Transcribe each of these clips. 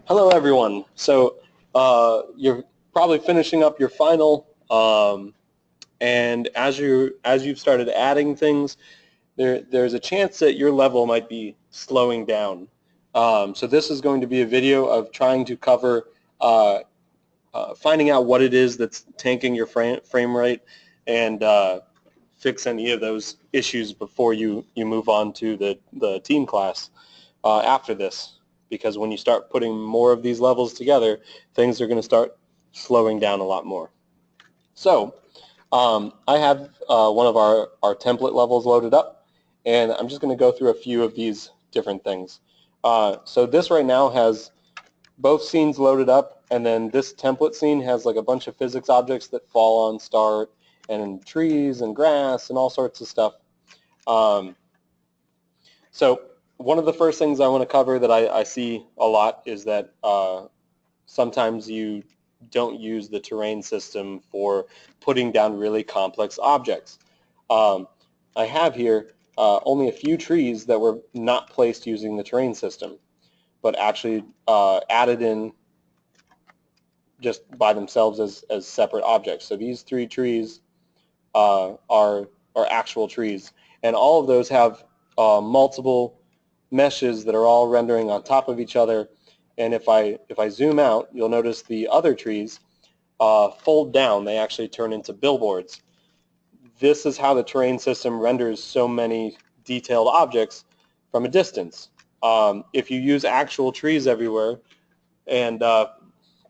Hello, everyone. So you're probably finishing up your final, and as you've started adding things, there's a chance that your level might be slowing down. So this is going to be a video of trying to cover finding out what it is that's tanking your frame rate and fix any of those issues before you move on to the team class after this. Because when you start putting more of these levels together, things are going to start slowing down a lot more. So I have one of our template levels loaded up, and I'm just going to go through a few of these different things. So this right now has both scenes loaded up, and then this template scene has like a bunch of physics objects that fall on start, and trees and grass and all sorts of stuff. So one of the first things I want to cover that I see a lot is that sometimes you don't use the terrain system for putting down really complex objects. I have here only a few trees that were not placed using the terrain system, but actually added in just by themselves as separate objects. So these three trees are actual trees, and all of those have multiple meshes that are all rendering on top of each other. And if I zoom out, you'll notice the other trees fold down. They actually turn into billboards. This is how the terrain system renders so many detailed objects from a distance. If you use actual trees everywhere and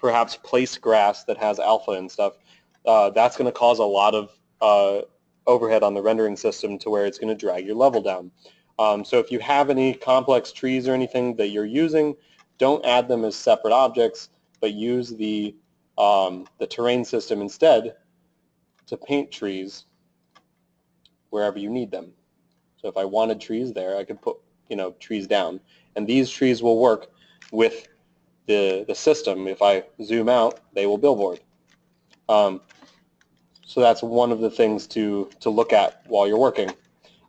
perhaps place grass that has alpha and stuff, that's going to cause a lot of overhead on the rendering system to where it's going to drag your level down. So if you have any complex trees or anything that you're using, don't add them as separate objects, but use the terrain system instead to paint trees wherever you need them. So if I wanted trees there, I could put trees down, and these trees will work with the system. If I zoom out, they will billboard. So that's one of the things to look at while you're working.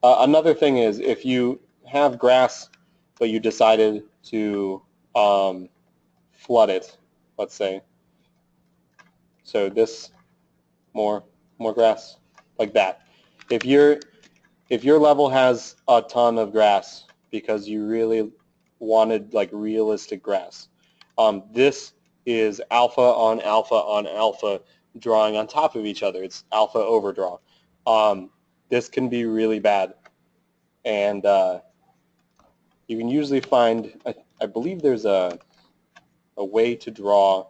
Another thing is if you have grass, but you decided to flood it, let's say. So this more grass like that. If your level has a ton of grass because you really wanted like realistic grass, this is alpha on alpha on alpha drawing on top of each other. It's alpha overdraw. This can be really bad, and you can usually find, I believe there's a way to draw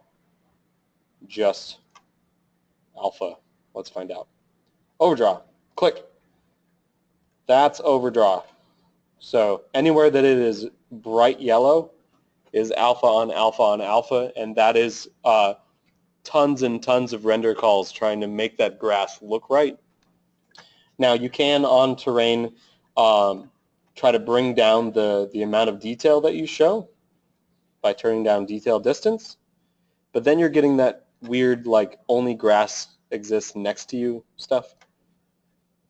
just alpha. Let's find out. Overdraw. Click. That's overdraw. So anywhere that it is bright yellow is alpha on alpha on alpha, and that is tons and tons of render calls trying to make that grass look right. Now you can on terrain try to bring down the amount of detail that you show by turning down detail distance, but then you're getting that weird like only grass exists next to you stuff.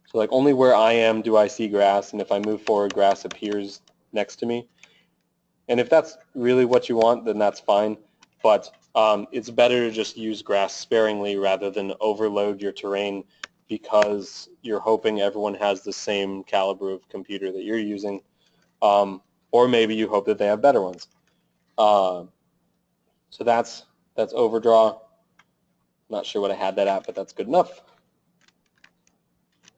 So like only where I am do I see grass, and if I move forward, grass appears next to me. And if that's really what you want, then that's fine. But it's better to just use grass sparingly rather than overload your terrain because you're hoping everyone has the same caliber of computer that you're using. Or maybe you hope that they have better ones. So that's overdraw. Not sure what I had that at, but that's good enough.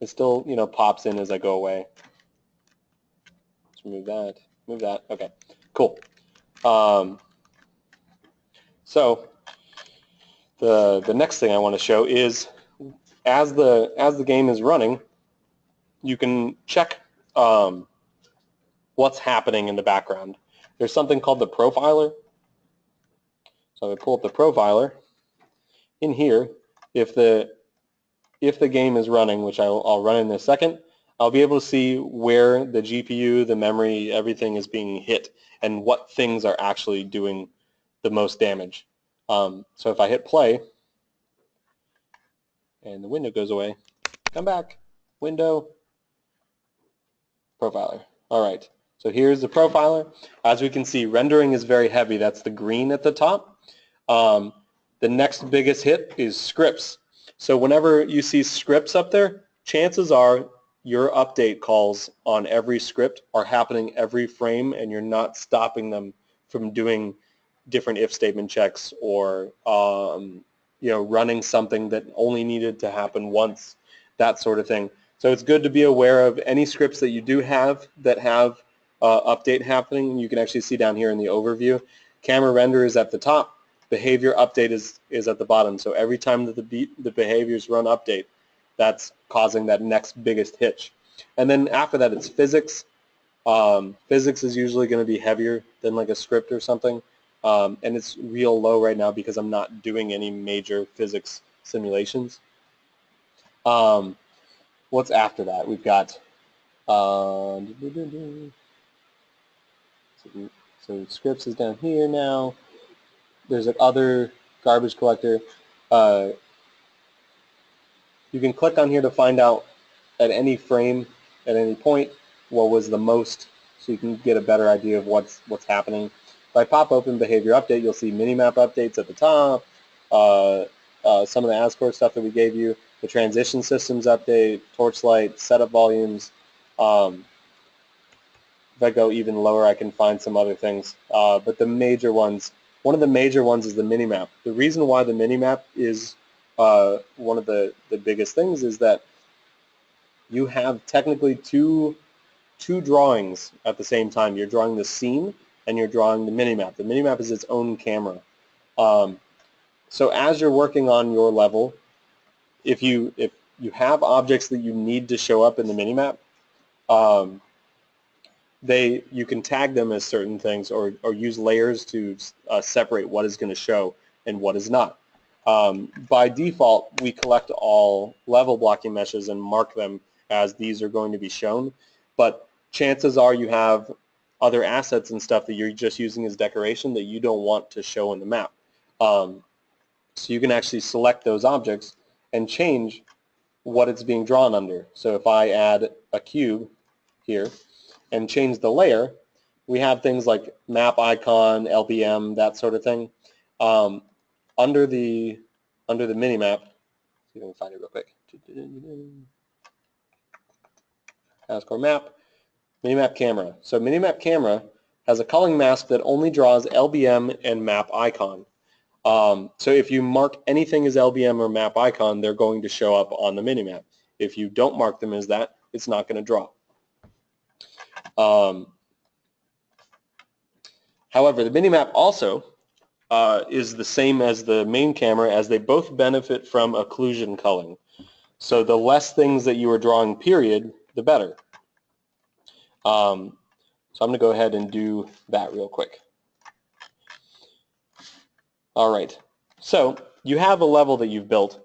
It still, pops in as I go away. Let's move that. Okay, cool. So the next thing I want to show is as the game is running, you can check what's happening in the background. There's something called the profiler. So I pull up the profiler. In here, if the game is running, which I'll run in a second, I'll be able to see where the GPU, the memory, everything is being hit and what things are actually doing the most damage. So if I hit play and the window goes away, come back, window, profiler. All right. So here's the profiler. As we can see, rendering is very heavy. That's the green at the top. The next biggest hit is scripts. So whenever you see scripts up there, chances are your update calls on every script are happening every frame, and you're not stopping them from doing different if statement checks or running something that only needed to happen once, that sort of thing. So it's good to be aware of any scripts that you do have that have update happening. You can actually see down here in the overview. Camera render is at the top. Behavior update is at the bottom. So every time that the behaviors run update, that's causing that next biggest hitch. And then after that, it's physics. Physics is usually going to be heavier than like a script or something. And it's real low right now because I'm not doing any major physics simulations. What's after that? We've got so scripts is down here now. There's an other garbage collector. You can click on here to find out at any frame, at any point, what was the most, so you can get a better idea of what's happening. If I pop open behavior update, you'll see minimap updates at the top, some of the ASCORE stuff that we gave you, the transition systems update, torchlight, setup volumes. If I go even lower, I can find some other things. But the major ones, one of the major ones is the minimap. The reason why the minimap is one of the biggest things is that you have technically two drawings at the same time. You're drawing the scene and you're drawing the minimap. The minimap is its own camera. So as you're working on your level, if you have objects that you need to show up in the minimap, you can tag them as certain things or use layers to separate what is going to show and what is not. By default, we collect all level blocking meshes and mark them as these are going to be shown, but chances are you have other assets and stuff that you're just using as decoration that you don't want to show in the map. So you can actually select those objects and change what it's being drawn under. So if I add a cube here and change the layer, we have things like map icon, LBM, that sort of thing. Under the minimap, see if I can find it real quick. ASCORE map, minimap camera. So minimap camera has a culling mask that only draws LBM and map icon. So if you mark anything as LBM or map icon, they're going to show up on the minimap. If you don't mark them as that, it's not going to draw. However, the minimap also is the same as the main camera, as they both benefit from occlusion culling. So the less things that you are drawing, period, the better. So I'm going to go ahead and do that real quick. All right. So you have a level that you've built,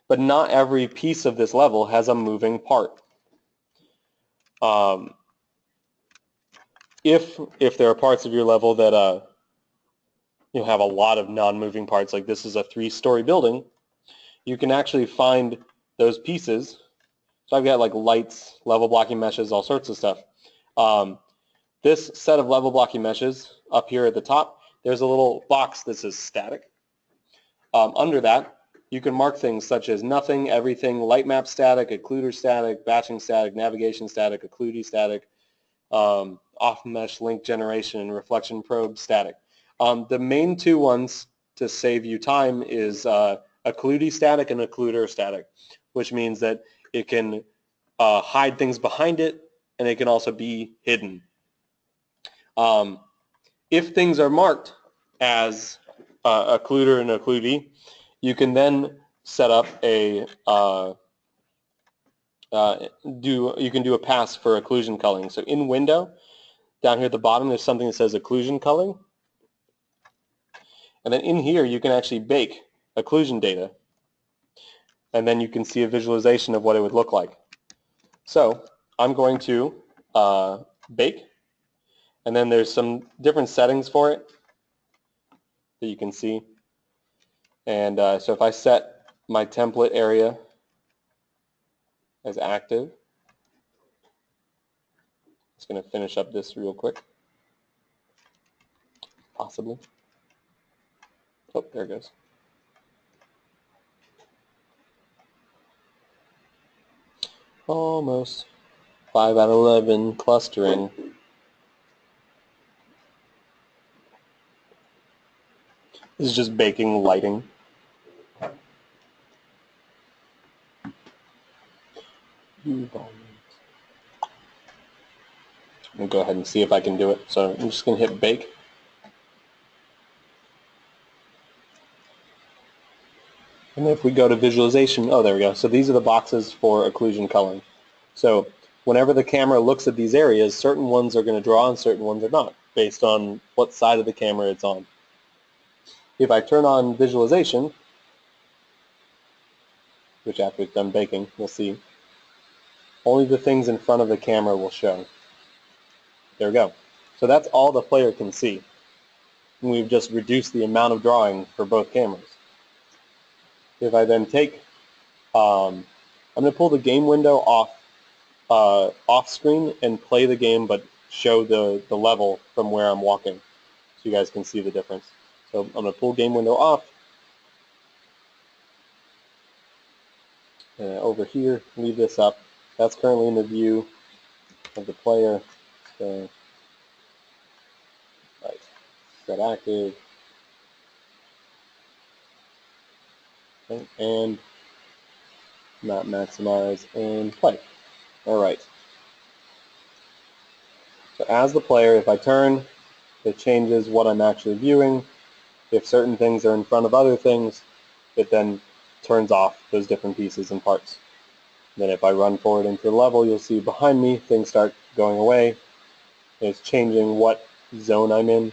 but not every piece of this level has a moving part. If there are parts of your level that you have a lot of non-moving parts, like this is a 3-story building, you can actually find those pieces. So I've got like lights, level blocking meshes, all sorts of stuff. This set of level blocking meshes up here at the top, there's a little box that says static. Under that, you can mark things such as nothing, everything, light map static, occluder static, batching static, navigation static, occludey static, off-mesh link generation, and reflection probe static. The main two ones to save you time is occludey static and occluder static, which means that it can hide things behind it, and it can also be hidden. If things are marked as occluder and occludey, you can then set up a you can do a pass for occlusion culling. So in window, down here at the bottom, there's something that says occlusion culling. And then in here, you can actually bake occlusion data. And then you can see a visualization of what it would look like. So I'm going to bake. And then there's some different settings for it that you can see. And so if I set my template area as active, Just going to finish up this real quick. Possibly. Oh, there it goes. Almost. 5 out of 11 clustering. This is just baking lighting. I'm going to go ahead and see if I can do it. So I'm just going to hit bake. And if we go to visualization, oh, there we go. So these are the boxes for occlusion culling. So whenever the camera looks at these areas, certain ones are going to draw and certain ones are not, based on what side of the camera it's on. If I turn on visualization, which after it's done baking, we'll see, only the things in front of the camera will show. There we go. So that's all the player can see. And we've just reduced the amount of drawing for both cameras. If I then take, I'm going to pull the game window off screen and play the game, but show the level from where I'm walking, so you guys can see the difference. So I'm going to pull game window off. Over here, leave this up. That's currently in the view of the player. So, right, set active. Okay, and not maximize and play. All right. So as the player, if I turn, it changes what I'm actually viewing. If certain things are in front of other things, it then turns off those different pieces and parts. Then if I run forward into the level, you'll see behind me things start going away. It's changing what zone I'm in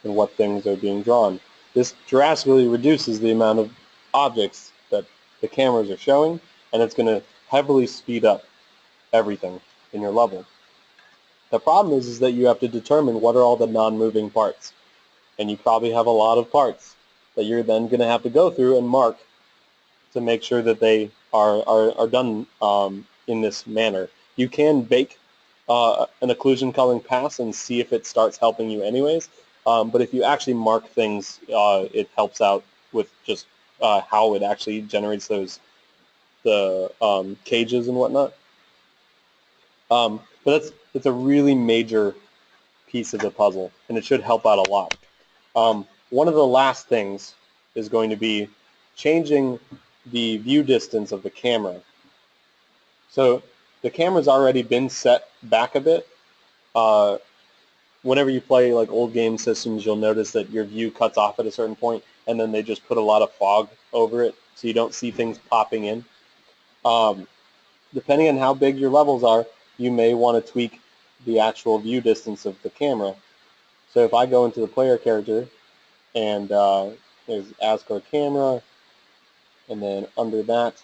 and what things are being drawn. This drastically reduces the amount of objects that the cameras are showing, and it's going to heavily speed up everything in your level. The problem is that you have to determine what are all the non-moving parts, and you probably have a lot of parts that you're then going to have to go through and mark to make sure that they are done in this manner. You can bake an occlusion culling pass and see if it starts helping you anyways, but if you actually mark things, it helps out with just how it actually generates the cages and whatnot. But it's a really major piece of the puzzle, and it should help out a lot. One of the last things is going to be changing the view distance of the camera. So the camera's already been set back a bit. Whenever you play like old game systems, you'll notice that your view cuts off at a certain point, and then they just put a lot of fog over it, so you don't see things popping in. Depending on how big your levels are, you may want to tweak the actual view distance of the camera. So if I go into the player character, and there's Asgore camera, and then under that,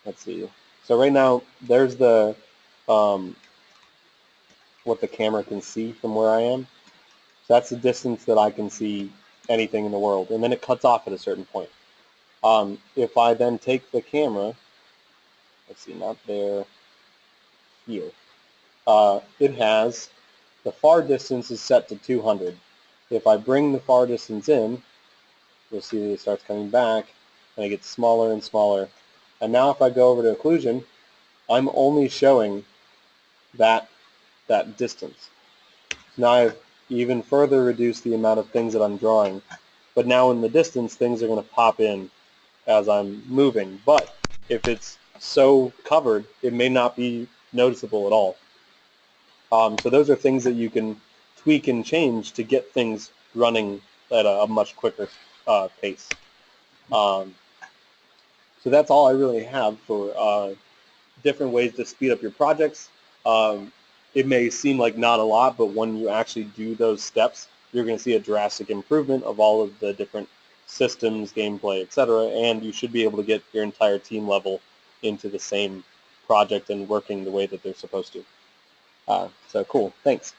let's see. So right now, there's the what the camera can see from where I am. So that's the distance that I can see anything in the world, and then it cuts off at a certain point. If I then take the camera, let's see, not there, here. It has, the far distance is set to 200. If I bring the far distance in, you'll see that it starts coming back, and it gets smaller and smaller. And now if I go over to occlusion, I'm only showing that distance. So now I've even further reduced the amount of things that I'm drawing. But now in the distance, things are going to pop in as I'm moving. But if it's so covered, it may not be noticeable at all. So those are things that you can tweak and change to get things running at a much quicker pace. So that's all I really have for different ways to speed up your projects. It may seem like not a lot, but when you actually do those steps, you're going to see a drastic improvement of all of the different systems, gameplay, etc., and you should be able to get your entire team level into the same project and working the way that they're supposed to. So cool. Thanks.